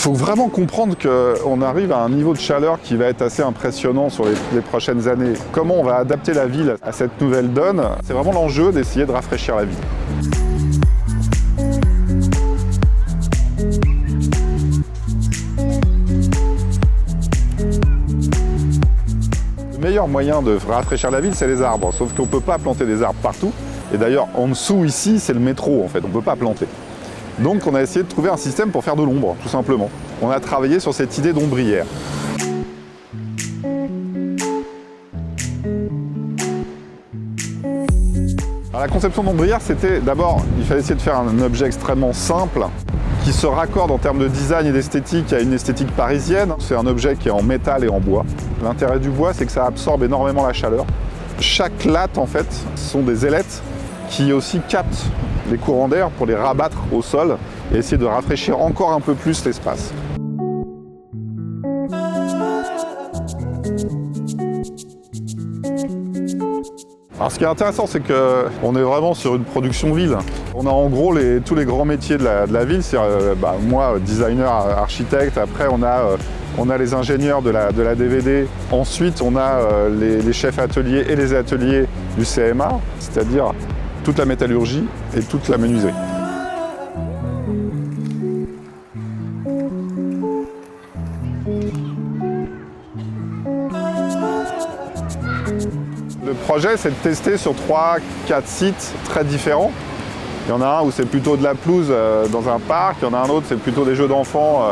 faut vraiment comprendre qu'on arrive à un niveau de chaleur qui va être assez impressionnant sur les prochaines années. Comment on va adapter la ville à cette nouvelle donne? C'est vraiment l'enjeu d'essayer de rafraîchir la ville. Le meilleur moyen de rafraîchir la ville, c'est les arbres. Sauf qu'on ne peut pas planter des arbres partout. Et d'ailleurs, en dessous, ici, c'est le métro, en fait. On ne peut pas planter. Donc, on a essayé de trouver un système pour faire de l'ombre, tout simplement. On a travaillé sur cette idée d'ombrière. La conception d'ombrière, c'était d'abord, il fallait essayer de faire un objet extrêmement simple, qui se raccorde en termes de design et d'esthétique à une esthétique parisienne. C'est un objet qui est en métal et en bois. L'intérêt du bois, c'est que ça absorbe énormément la chaleur. Chaque latte, en fait, sont des ailettes qui aussi captent les courants d'air pour les rabattre au sol et essayer de rafraîchir encore un peu plus l'espace. Alors ce qui est intéressant, c'est qu'on est vraiment sur une production ville. On a en gros tous les grands métiers de la ville, c'est moi, designer, architecte, après on a les ingénieurs de la DVD, ensuite on a les chefs ateliers et les ateliers du CMA, c'est-à-dire toute la métallurgie et toute la menuiserie. Le projet, c'est de tester sur 3-4 sites très différents. Il y en a un où c'est plutôt de la pelouse dans un parc, il y en a un autre, c'est plutôt des jeux d'enfants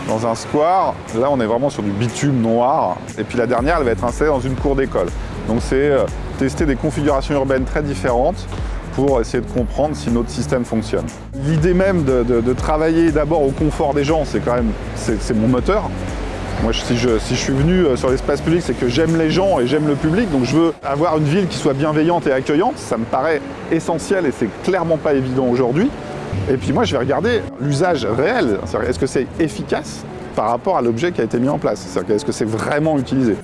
dans un square. Là, on est vraiment sur du bitume noir. Et puis la dernière, elle va être installée dans une cour d'école. Donc c'est tester des configurations urbaines très différentes pour essayer de comprendre si notre système fonctionne. L'idée même de travailler d'abord au confort des gens, c'est mon moteur. Moi, si je suis venu sur l'espace public, c'est que j'aime les gens et j'aime le public, donc je veux avoir une ville qui soit bienveillante et accueillante. Ça me paraît essentiel et c'est clairement pas évident aujourd'hui. Et puis moi, je vais regarder l'usage réel. Est-ce que c'est efficace par rapport à l'objet qui a été mis en place? Est-ce que c'est vraiment utilisé?